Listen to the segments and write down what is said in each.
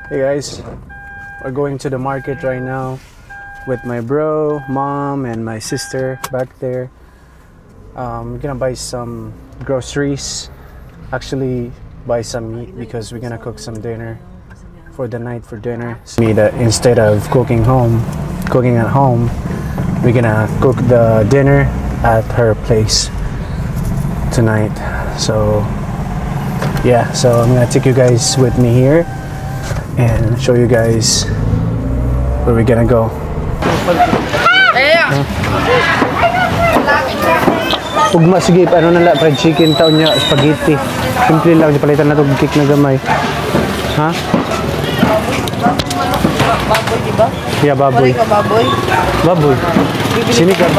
Hey guys, we're going to the market right now with my bro, mom, and my sister back there. We're gonna buy some groceries. Actually, buy some meat because we're gonna cook some dinner for the night for dinner. Instead of cooking at home, we're gonna cook the dinner at her place tonight. So yeah, so I'm gonna take you guys with me here and show you guys where we're gonna go. Ugma, sige, ano na lang, fried chicken, taon niya, spaghetti. Simple lang, palitan na ito, cake na gamay. Ha? Baboy, diba? Yeah, baboy. Baboy? Baboy. Sinigang.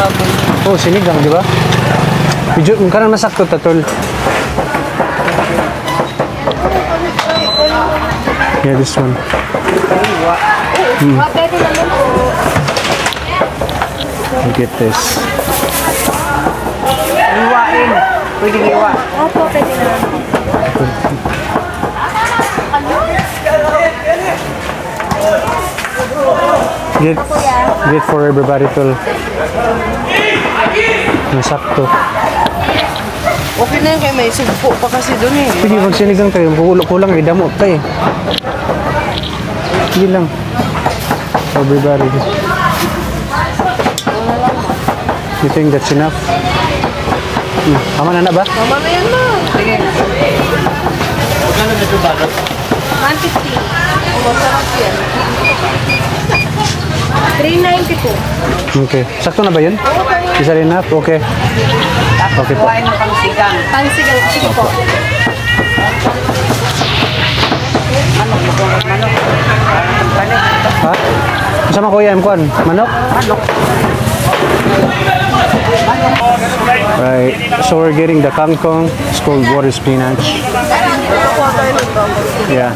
Oh, sinigang, diba? Medyo, kung kanang nasakto, tatol. Yeah, this one. Look at this. Iwain. Pwede iwa. Opo, pwede na. Get for everybody tol. Nasakto. Okay na yun kayo, may sugpo pa kasi doon eh. Sige, magsinigang kayo. Kulang ay damo pa eh. Sige lang. Everybody. You think that's enough? Tama na ba? Tama na yan na. Sige. Magkano na ito balot? 150. Masarap yan. 390 po. Okay. Sakto na ba yun? Is that enough? Okay. Okay po. Kuhain ng pangsigang. Pangsigang, sige po. Manok, manok. Ha? Sama kuya, M1. Manok? Manok. Right. So we're getting the kangkong. It's called water spinach. Yeah.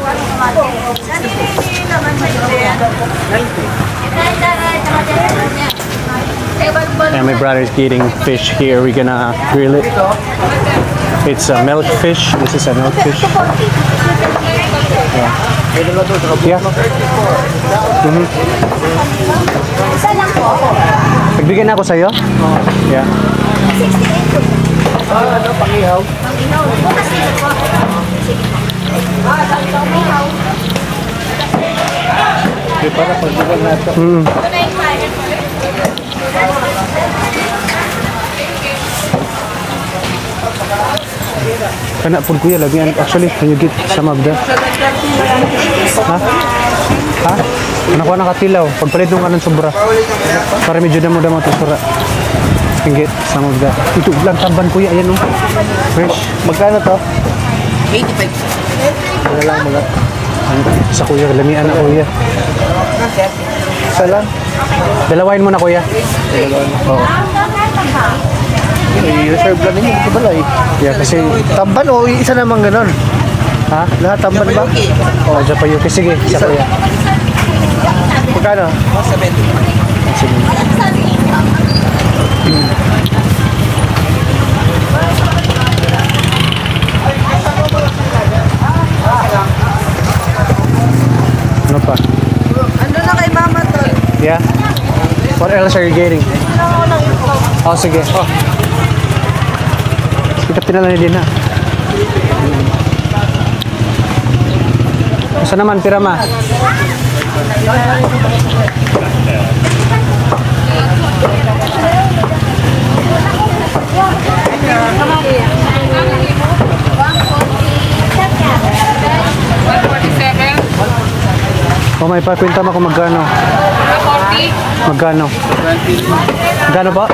And my brother's getting fish here. We're gonna grill it. It's a milk fish. This is a milk fish. Yeah. Yeah. Nagbigyan na ako sa'yo? Yeah. Ano, pangihaw? Pangihaw. Okay, para pagbukan natin. Kana pun kuya lagi actually can you get some of that? Ha? Ha? Ano ko nakatilaw? Pagpalit nung anong sobra. Para medyo damo-damo to sura. Can get some of that. Ito lang tamban kuya, ayan oh. Fresh. Magkano to? 85. Ano lang mga? Sa kuya, lamian na kuya. Isa lang? Dalawain mo na kuya. Oo. I-reserve lang ninyo, ito balay. Yeah, kasi Tamban o isa naman ganon? ha? Lahat tamban ba? Oh, Japayuki. Sige, isa kuya. Magkano? 70. Sige. Ano pa? Ano na kay mama to? Yeah? What else are you getting? Oh, sige. Oh. Kita pinala din na. Saan naman, pirama? Oh, may pakwenta mo kung magkano. 40. Magkano? 20. Magkano ba?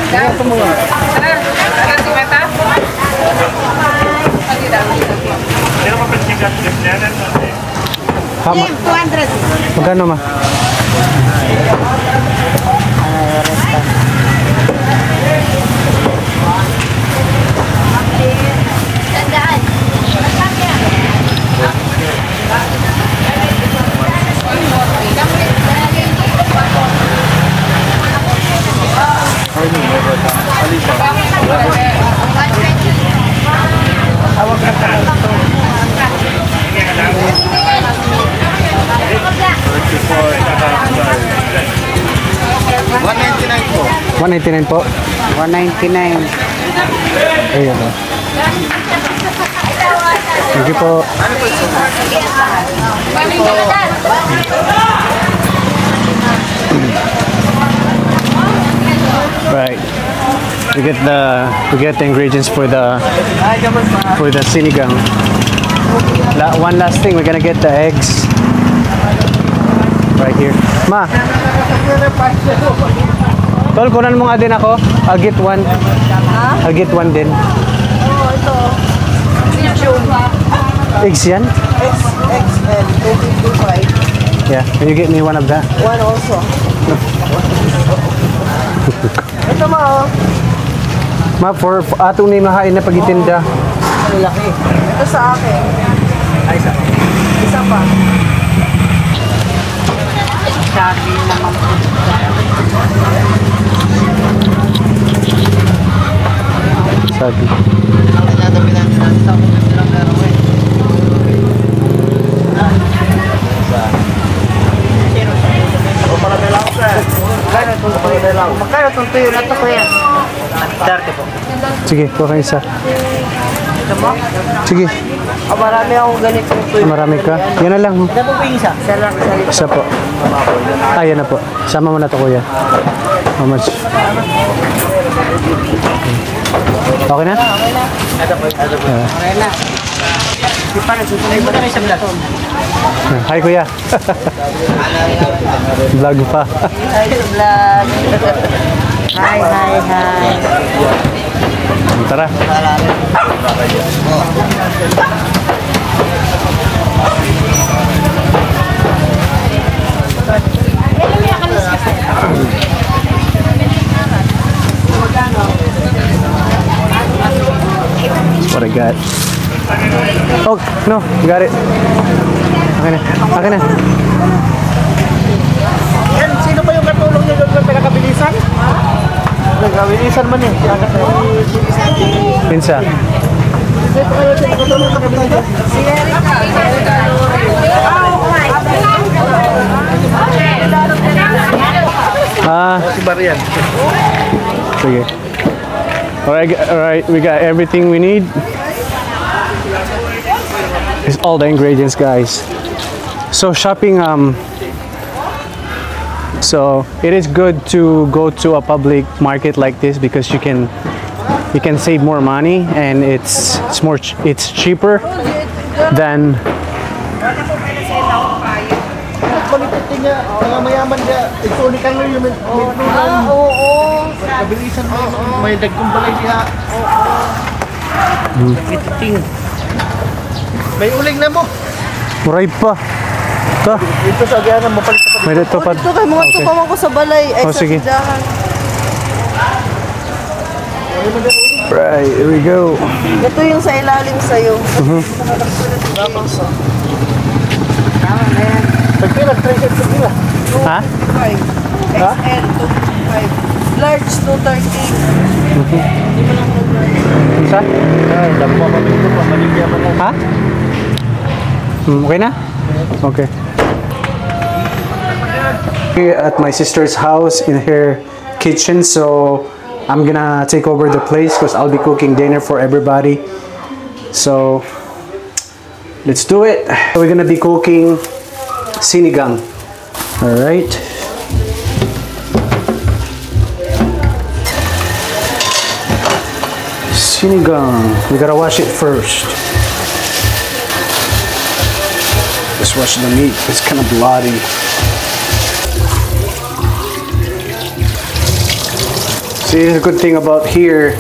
Ito mo nga. Ha, 200. Magkano ma? 199 po. 199. Ayan o. Thank you po. Right. We get the ingredients for the sinigang. One last thing, we're gonna get the eggs right here. Ma. Tol, kunan mo nga din ako. I'll get one. I'll get one din. Oh, ito. Eggs yan? Eggs and 225. Yeah. Can you get me one of that? One also. Ito mo, oh. Ma, for atong ni mahain na pagitinda. Ang laki. Ito sa akin. Isa. Isa pa. Sabi naman po. Sabi. Magkano itong tuyo na ito, kuya? 30 po. Sige, kuha kayo isa. Ito mo? Sige, Marami akong ganitong tuyo. marami ka. Yan na lang. Ito po isa? Isa lang, isa lang. Isa po. Ah, yan na po. Sama mo na to, kuya. How much? Okay na? Okay na. Okay na. Di pa nagsusunod mo na may sablat. Hi, kuya. Vlog pa. Hi, vlog. Hi, hi, hi. Tara. That's what I got. Oh, no. Got it. Okay na. Okay na. Yan, sino pa yung katulong niyo doon sa pinakabilisan? Nagkabilisan man eh. Pinsa. Si Erika. Si Marian. Sige. Alright, we got everything we need. It's all the ingredients, guys. So shopping, so it is good to go to a public market like this because you can save more money and it's cheaper than Balipitin niya, mga mayaman niya, isulikan mo yung kabilisan mo, may dagkong balay diha. May uling na mo. muray pa. Ito. Dito sa agyanan, mapalit pa. May dito pa. Ito kay mga tukamang ko sa balay, ay Oh, sa sige. sidahan. Right, here we go. Ito yung sa ilalim sa'yo. Tama na yan. Pagpila, 300 pagpila. Ha? 255. XL 255. Large 230. Isa? Ay, dami mo pamilya mo, maligya man lang. Ha? Okay na? Okay. Here at my sister's house in her kitchen, so I'm gonna take over the place because I'll be cooking dinner for everybody. So let's do it. We're gonna be cooking sinigang. All right. Sinigang. We gotta wash it first. Let's wash the meat. It's kind of bloody. See, the good thing about here,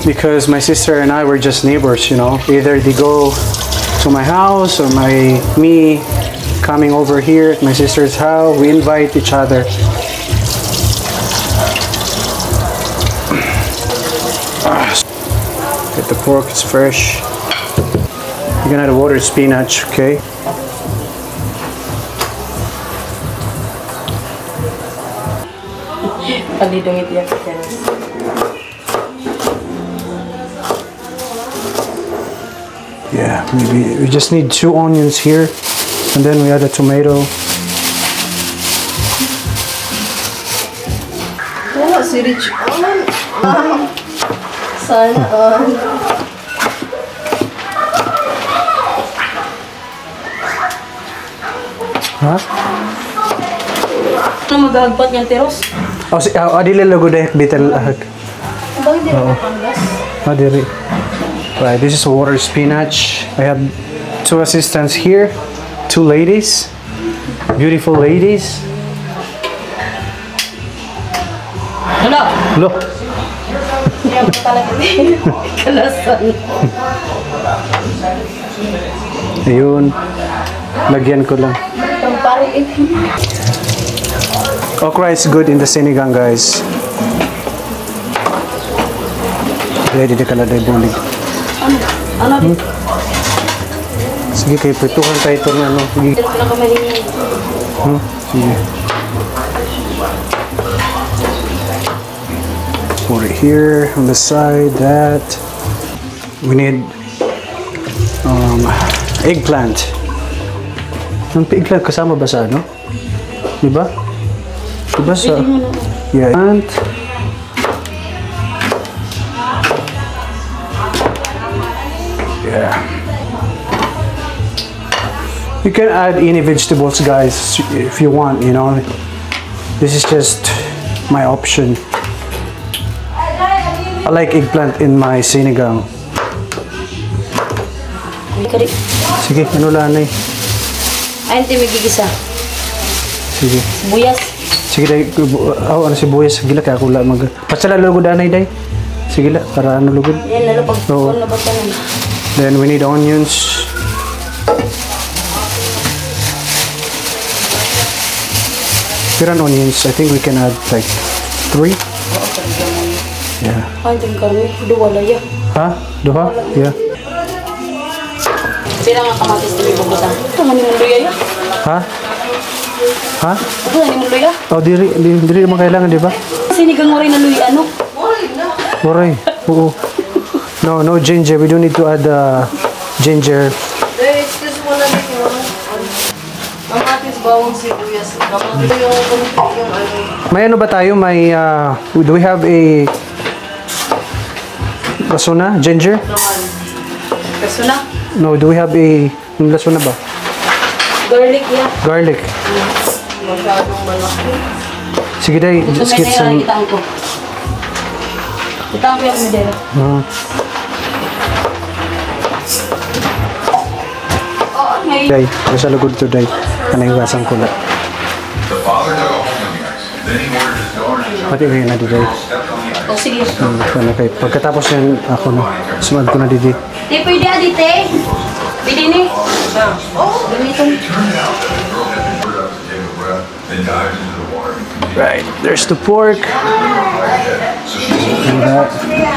because my sister and I were just neighbors, you know. Either they go to my house or me coming over here at my sister's house. We invite each other. Get the pork, it's fresh. You're gonna add water spinach, okay? Palidungit yan sa Yeah, maybe we just need 2 onions here, and then we add a tomato. si Rich on. Sana on. Ha? Ano magagpat niyan, Teros? Adili lago dahil bitel ahag. Bakit di na panggas? Adili. Right, this is water spinach. I have 2 assistants here. 2 ladies. Beautiful ladies. Hala! Look. Yan pa talaga din. Kalasan. Ayun. Lagyan ko lang. Ang pare eh. Okra is good in the sinigang, guys. Ready na kaladay bulig. Ano din? Sige, kay prituhan tayo ito na ano. Sige. Ito na kamahin. Sige. Put it here on the side. That we need eggplant. Ang eggplant kasama ba sa ano? Diba? Diba sa... Yeah. And yeah. You can add any vegetables, guys, if you want, you know. This is just my option. I like eggplant in my sinigang. Sige, ano lang eh. Ayun, hindi magigisa. Sige. Buyas. Sige, day. Ano si Buyas? Sige lang, kaya ako lang mag... Pasala lugod anay, day. Sige lang, para ano lugod. Yan, lalo pag Oo. na bata naman. Then we need onions. Here are onions. I think we can add like 3. Yeah. Ayun, yung karne. Duwala yan. Ha? Duha? Yeah. Sila nga kamatis na may pagbutang. Ito, nga nimong luya yan. Ha? Ha? Ito, nga nimong luya. Oh, diri naman kailangan, di ba? Sinigang mo rin na luya, ano? Moray. Oo. No ginger. We don't need to add ginger. Excuse mo na din yung kamatis, bawang sibuyas. Kamatis yung ano. May ano ba tayo? May, do we have a lasuna? Ginger? Kaso na? No, do we have a lasuna ba? Garlic yan. Garlic. Masyadong malaki. Sige day, Ito just may get some... itaan ko. Itaan ko yung medera. Oh, may... Day, nasa lugod to day. Kanaywasan ko na. The father took a home index. Then he ordered his daughter to Pati ngayon na di day. Oh, sige. Pagkatapos yan, ako na. Sumad ko na di di. Di, pwede adite. Pwede ni. Oh, ganito. turned out that the girl had been put up to take a breath, then dived into the water and continued. Right, there's the pork. So she told And that. they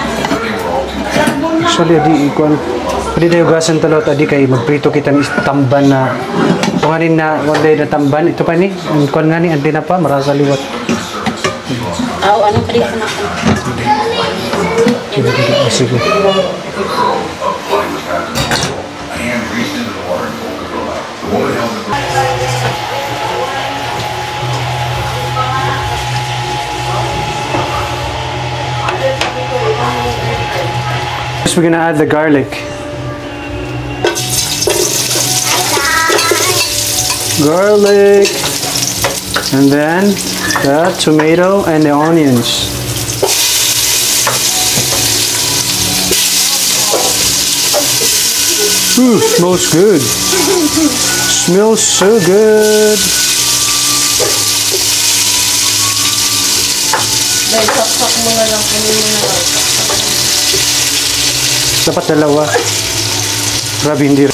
were all too pained. Actually, adi, ikuan. Pwede tayo gasan talot, adi kay magprito kita ng tamban na tunganin na wala na tamban. Ito pa ni, ang kuan nga ni, andi na pa, marasa liwat. Oh, ano pa rin ako na. Sige. A hand reached into the water and pulled the girl out. The woman held the girl. Next, we're gonna add the garlic. Garlic. And then the tomato and the onions. Ooh, smells good. Smells so good. Dahil saksak mo na lang. Kunin mo na lang. Dapat dalawa. Grabe hindi.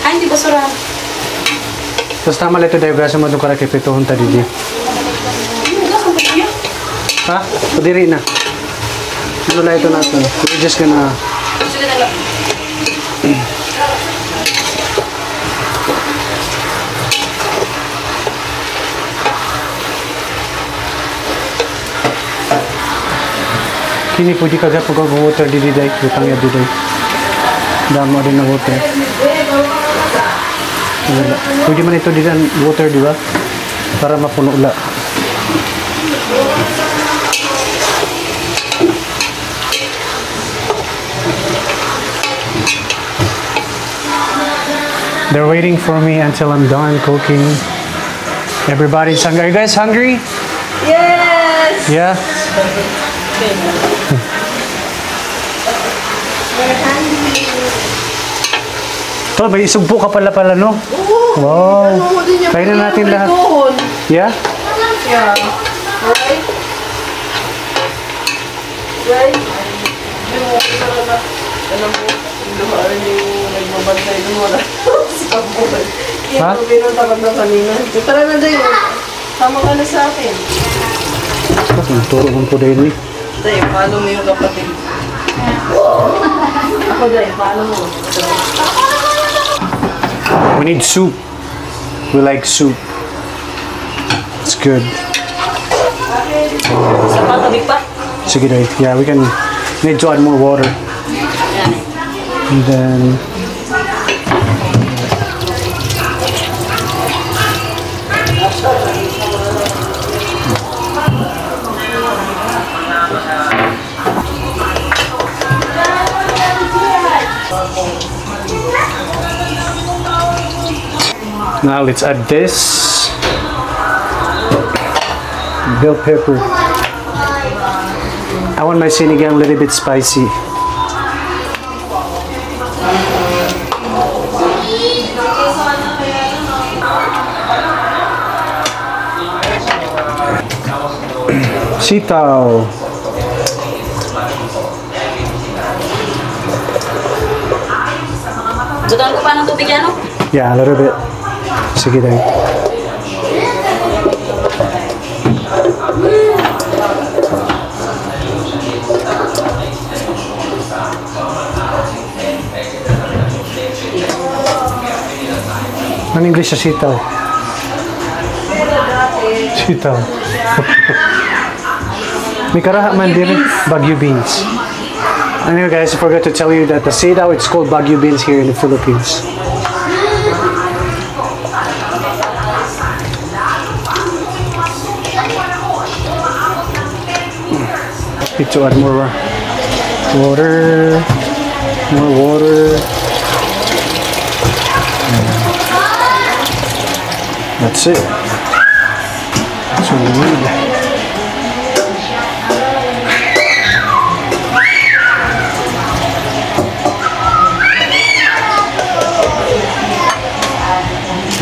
Ay, hindi basura. Tapos tama lang ito dahil gasa mo itong karakipituhon ta didi. Ha? Padiri na. Ano lang ito natin? We're just gonna... Sige na lang. Sini pwede ka gapag water dili day, utang ya dili. Damo din ng water. Wala. Pwede man ito din ang water, di ba? Para mapuno ula. They're waiting for me until I'm done cooking. Everybody's hungry. Are you guys hungry? Yes! Yeah? Tol, may isugpo ka pala no? Wow. Kain na natin lahat. Yeah? Yeah. Right? Right? Alam mo, lumaan yung nagbabantay doon wala. Ha? Kaya pinunta ka na kanina. Tara na dahil. Sama ka na sa akin. Turo mo po dahil eh. Dahil, follow mo yung kapatid. Ako dahil, follow mo. We need soup. We like soup. It's good. Sa patabig pa? Sige dahil. Yeah, we can need to add more water. And then now let's add this bell pepper. I want my sinigang a little bit spicy. Sitaw. Dugan ko pa ng tubig yan, no? Yeah, a little bit. Sige dahil. Ano English sa sitaw? Sitaw. May karaha man din, Baguio beans. Anyway guys, I forgot to tell you that the sitaw, it's called Baguio beans here in the Philippines. Need to add more water. More water. That's it. That's what we need.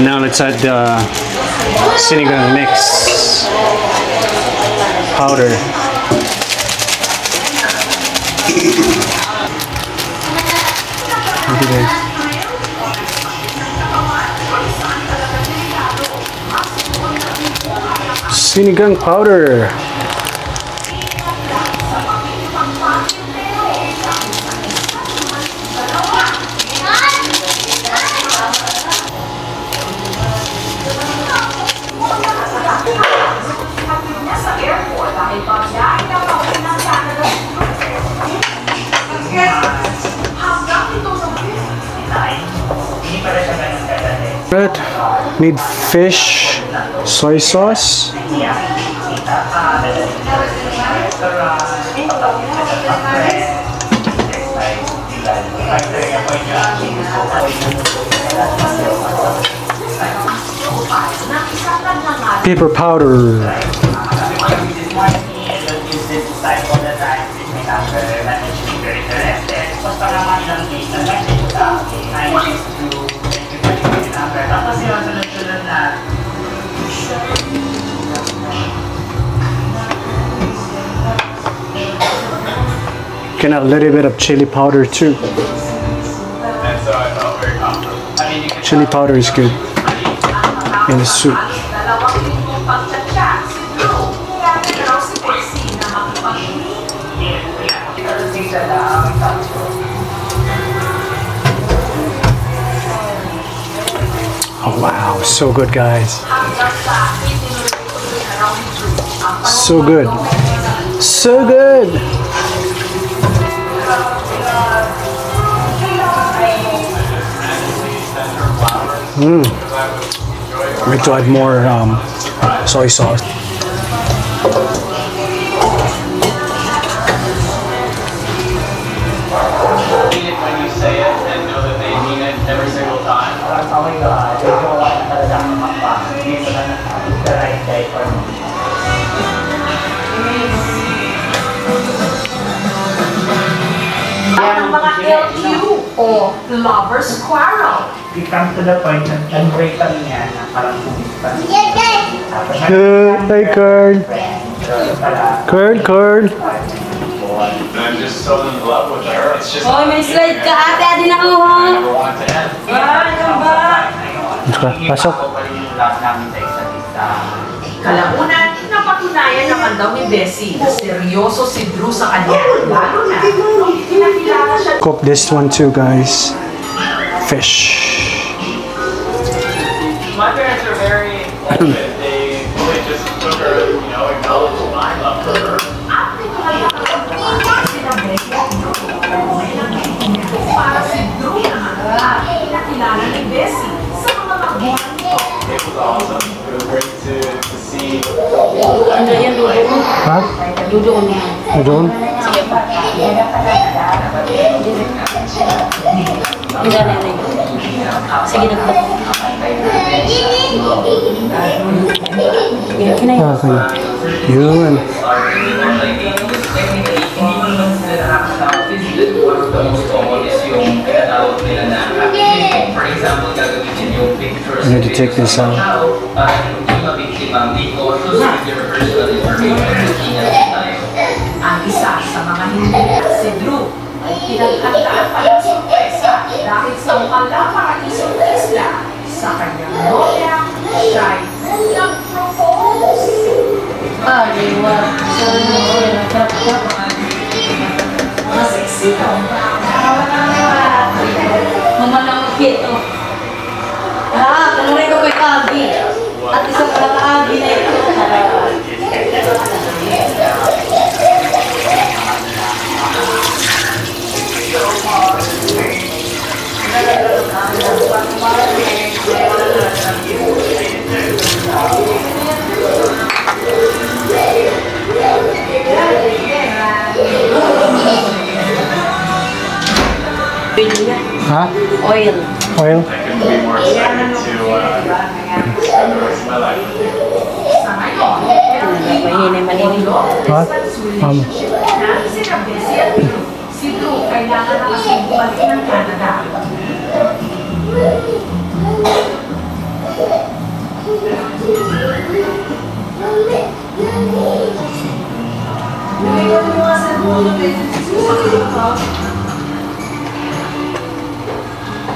Now let's add the sinigang mix powder. Look at this. Sinigang powder. Good. Need fish, soy sauce. Pepper powder. Can add a little bit of chili powder too. Chili powder is good in the soup. Oh wow, so good guys. So good. So good. I need to add more soy sauce. Mean it when you say it and know that they mean it every single time. Ang mga LQ o lovers quarrel. We come to the point na nag-break kami niya na parang sumispan. Hey, Carl. Carl. I'm just so in love with her. It's just Hoy, may slide ka ate. Adi na ako ha. I never want it to end. Ay, ano ba? Pasok. Kalaunan, napatunayan naman daw ni Bessie na seryoso si Drew sa kanya. Lalo na, nung pinakilala siya. Cook this one too, guys. Fish. My parents are very open. They just took her, you know, acknowledged my love for her. At ito ay nakakatawa sila Bessie at Drew. Para si Drew naman, pinakilala ni Bessie sa mga magbuhan nito. It was awesome. It was great to see. Ano yan, Dudo ko? Ha? Dudo ko niya. Udon? Sige pa. Ang gana na yun. Sige na po. Yan, kinay. Okay. Yun. I need to take this out. Ang isa sa mga hindi si Drew ay pinaghandaan pa ng sorpresa dahil sa wala paraisong isla sa kanyang nobya siya'y nag-propose. Aliwa, sana nagkakap. Masiksi ko. Mamanang kito. Kanunay ko kay Agi. At isang Agi na ito. Huh? Oil. Oil? I couldn't be more excited to spend the rest of my life with you. Sa ngayon, mahinay maningin. What? Si Drew kailangan na kasi bumalik ng Canada.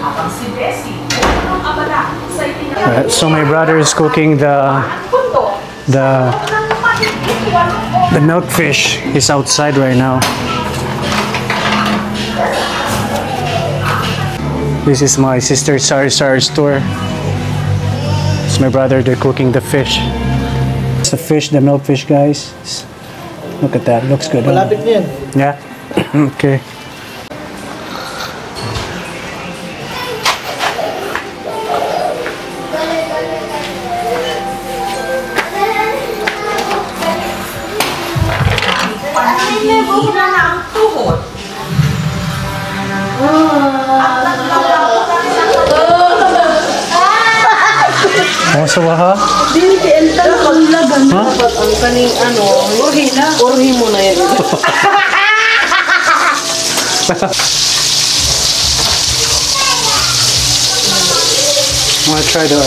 Habang si Bessie, ang abala sa itinatawag. So my brother is cooking the milkfish. He's outside right now. This is my sister Sari store. It's my brother. They're cooking the fish. It's the fish, the milkfish, guys. Look at that. Looks good. Huh? Malapit niyan. Yeah. Okay. Hina na ang tuhod. Oh, so ha? Dili ka entan ko lagan. Huh? Ang kaning ano, urhi na. Urhi mo na yan. I'm gonna try to.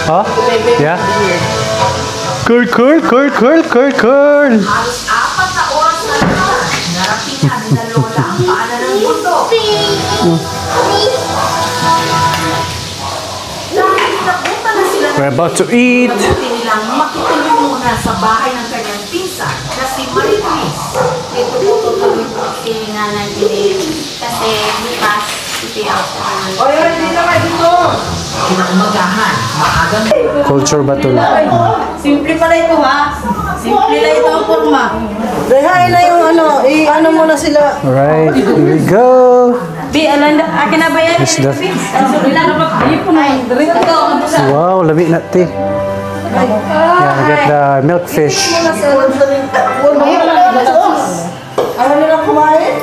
Huh? Yeah? Curl. Halos 4 na oras na naman. Naratingan ni na Lola ang paanan ng mundo. Dahil napunta na sila We're about to eat. nabuti nilang makituloy muna sa bahay ng kanyang pinsan na si Marie Louise. Ito po tutuloy si Nanay Bilis. Kasi bukas, ipiyaw siya. Kinaumagahan, maagang Culture ba ito? Simple pala ito ha. Simple lang ito ang forma. Dahain na yung ano mo na sila. Alright, here we go. Bi, alanda, akin na ba yan? This the, Ay po na yung drink. wow, lami na ti. Yeah, I got the milk fish. Ayaw nila kumain?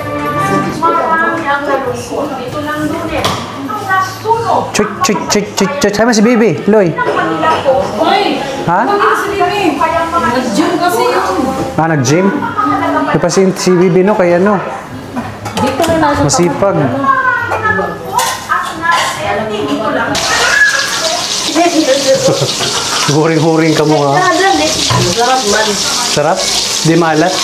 marami ang nalungkot. Dito lang lunes. Nung nasunog Chik, chik, chik, chik, chik. Sama si Bibi, Loy. ng Manila po. Ha? Kaya mga Nag-gym kasi yun. Ah, nag-gym? Di pa si Bibi no, kaya ano? Dito na nasa Masipag. nalungkot at na-setting. Dito lang. Huring-huring ka mo ha. Sarap man. Sarap? Di malat?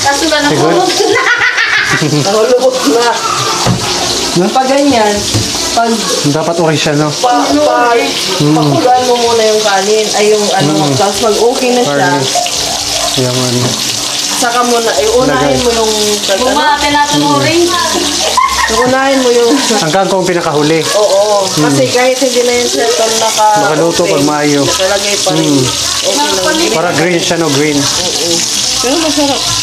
Kaso na Siguro. nahulubot na. No? Pag ganyan, pag Dapat orange siya, no? pakulaan mo muna yung kanin, ay yung ano, tapos pag okay na siya, Karne. Yung ano. saka mo na, unahin mo yung, Bumati natin mo rin. unahin mo yung, Ang kangkong pinakahuli. oo, kasi kahit hindi na yung settle Makaluto pag maayo. nakalagay pa rin, okay lang yun. Para green siya, no? Green. Pero masarap.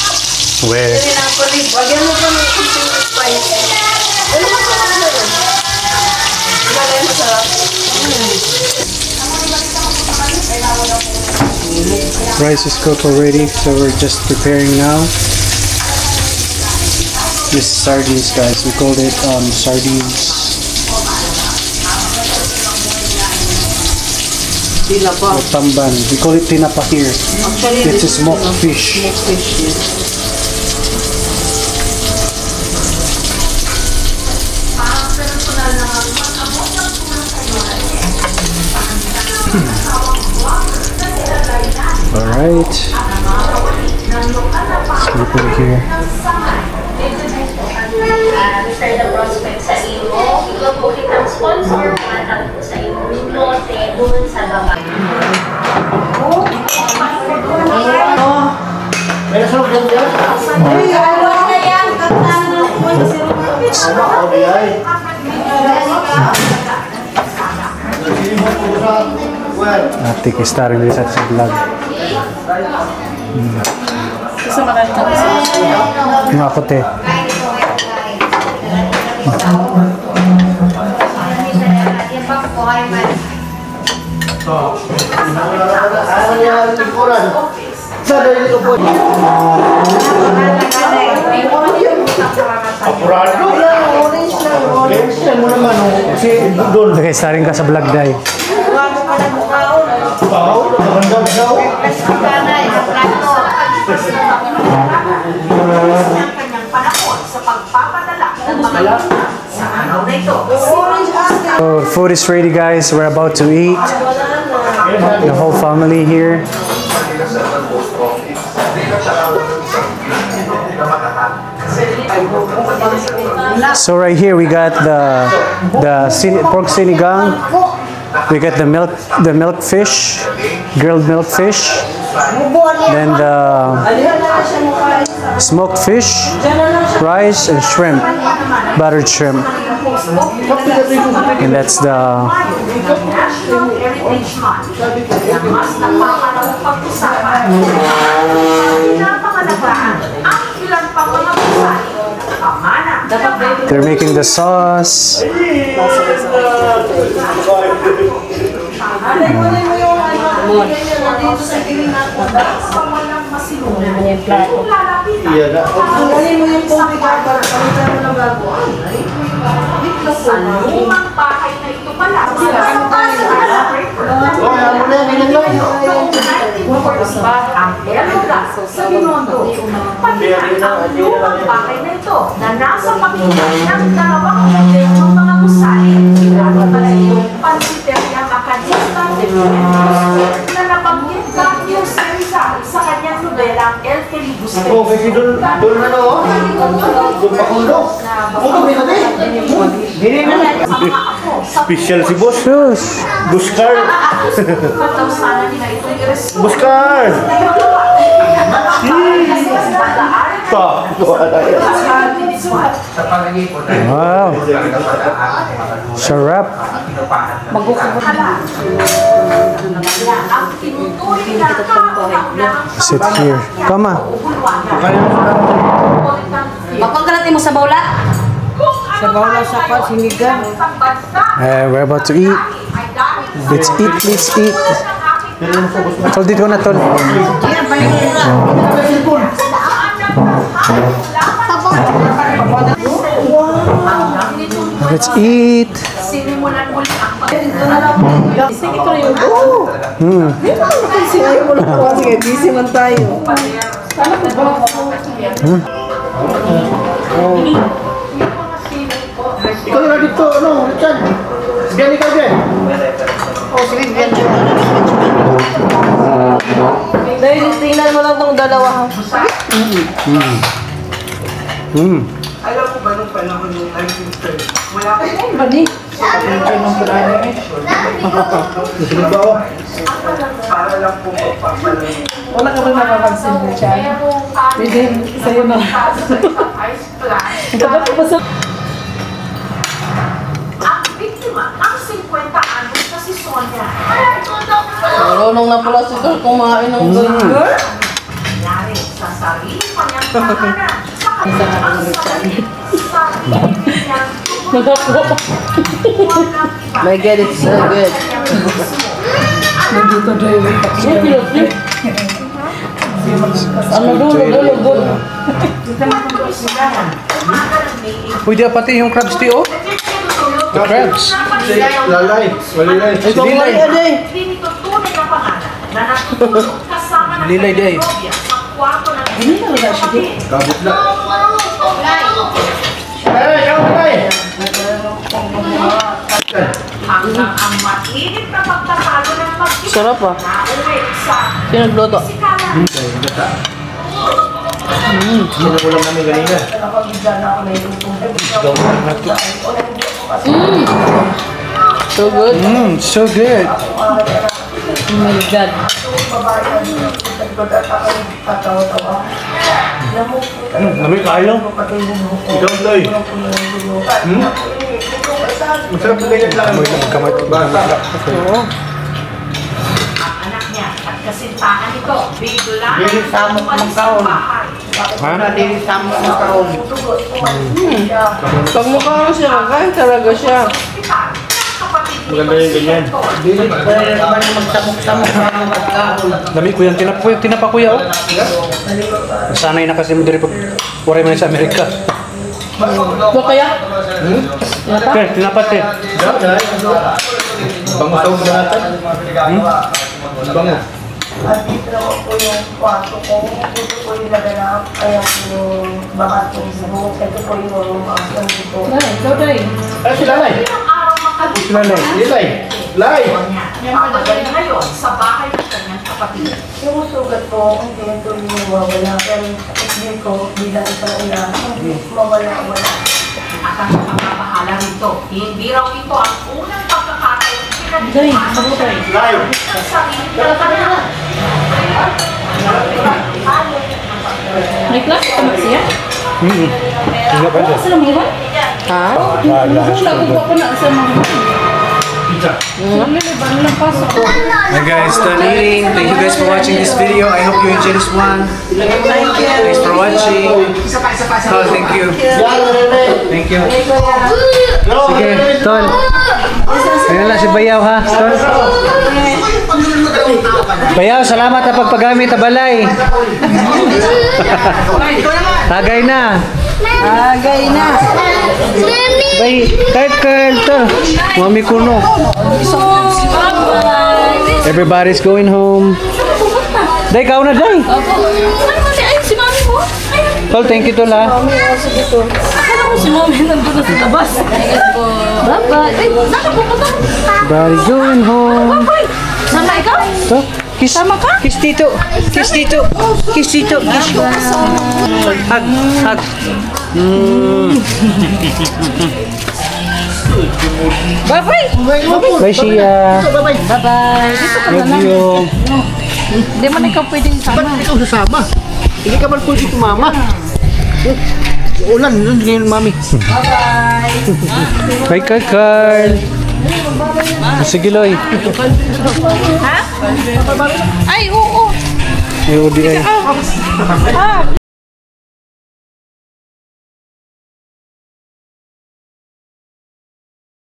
Weh. Lagyan mo pa ng spice. Ano masarap na yun? Lagyan masarap. Rice is cooked already, so we're just preparing now. This is sardines, guys. We called it sardines. Tinapa. Or tamban. We call it tinapa here. Actually, It's a smoked fish. Alright. Let's put it here. Mr. The Prospect sa iyo, ikaw po kitang sponsor at po sa iyong lote doon sa baba. Ay, ayos na yan. Kantaan na po na si Ate is starting this at sa vlog. Gusto makanta ko sa Nga ako, te. Okay, starting ka sa vlog, day. Ang kanyang panahon sa pagpapadala ng mga sa araw na ito. So, food is ready, guys. We're about to eat. The whole family here. So right here we got the pork sinigang. We got the milk fish, grilled milk fish. Then the smoked fish, rice and shrimp, buttered shrimp. And that's the National Heritage Month. Kaya mas napapanang pag-usapan. Pinapangalagaan ang ilan pang mga gusali ng pamana. they're making the sauce. Sa lumang bahay na ito pala. Ang Elola sa Binondo. Pati na ang lumang bahay na ito na nasa pagitan ng dalawang ng mga gusali. Lalo pala yung Pansiteria Macadista na nabanggit na yung Rizal sa kanyang nobelang El Felibuste. kasi doon na no? Doon pa kulo. Special si boss. Sus! Buskar. Sana nila itong i-respond. Buskar. Balaan Sa palagi po tayo. Wow. Sarap. Sit here. Come on. Mapagkalatin mo sa bawla? Sa bawla sa sinigang. We're about to eat. Let's eat, let's eat. Tol, dito na, Tol. Let's eat. Sinimulan muli ang Sige, busy man tayo. Ikaw na dito, ano, Richard? Biyan ikaw, Biyan. Oh, sige, yan. Dahil tingnan mo lang tong dalawa. Alam mo ba nung panahon yung 1930? Wala ka Ay, bali. para lang po magpapalang. Wala ka ba napapansin mo siya? Hindi, sa'yo na. Ang biktima, ang 50 anyos na si Sonia. Marunong na pala si Tol kumain ng burger. Nangyari sa sarili pa niyang tahanan. Sa kanyang sarili niyang My God, it's so good. Ano dulo. Pwede pati yung crabs, Tio. The crabs. Lalay. Walilay. Ikaw nga yan eh. Hindi nito tunay na pangalan na natutulog kasama ng Lilay day. Nobia sa kwarto ng Kabit na. Ay, ikaw na tayo. hanggang ang mainit na pagtatalo ng mag-isa Sarap ah. nauwi sa Sino nagluto? sikalan. Sinukulang namin kanina. So good. So good. Oh my God. Namin kayo. Ikaw, Toy. Masarap na ganyan lang. Kamay ko ba? Oo. Ang anak niya at kasintahan nito bigla Dili sa mo umalis ng kaon. sa bahay. Ha? Dili sa mo ng kaon. Pag mukha siya, kakain talaga siya. Hospital, kapatid ni Maganda yung ganyan. Dili pwede naman yung magsamok-samok para magkaon. Dami ko yung tinapa kuya, oh. Sanay na kasi mo diri pag pore man sa Amerika. Ito kaya? Okay, tinapat eh. Bango sa ulo natin. Bango. At dito naman po yung kwarto ko. Dito po yung naganap. Kaya po yung bakat po sa buhok. Ito po yung mga dito. Ikaw tayo. Ay, si Lalay. Ilang araw makalipas Lalay. Lilay. Lay. niya. Papagaling ngayon sa bahay ng kanyang kapatid. Yung sugat ko, hindi ito yung mawawala. Pero hindi ko bilang isang ina, hindi mawala-wala. At ang nakakabahala rito, hindi raw ito ang unang pagkakataon Day, sabutay. Lay. sa sarili ng kanya. May class ka na siya? Hindi pa Oo, sila mga iwan? Ha? Nagugwa ko na sa mga iwan. Naliliban lang pasok. Hi guys, done eating. Thank you guys for watching this video. I hope you enjoyed this one. Thanks for watching. Oh, thank you. Thank you. Sige, Tol. Ayan lang si Bayaw ha, Tol. Bayaw, salamat sa pagpagamit sa balay. Tagay na. Agay na. Bay, kahit Tol. Mami kuno. Everybody's going home. Day, kau na, Day. Ay, si mami mo. Tol, thank you, Tol ha. Akala ko si mami nandun na sa labas. Bye-bye. Ay, saan ka pupunta? Everybody's going home. Sama ikaw? So, kiss, kiss Tito. Kiss Tito. Kiss Tito. Kiss ko. Hug. Hug. Bye-bye. Bye, Shia. Bye-bye. Dito ka na Love lang. you. Hindi man ikaw pwedeng sama. Ikaw sasama. Hindi ka man pwede tumama. Ulan, doon ngayon, mami. Bye ka, Carl. Sige, Loy. Ha? Ay, oo. Yung ODI.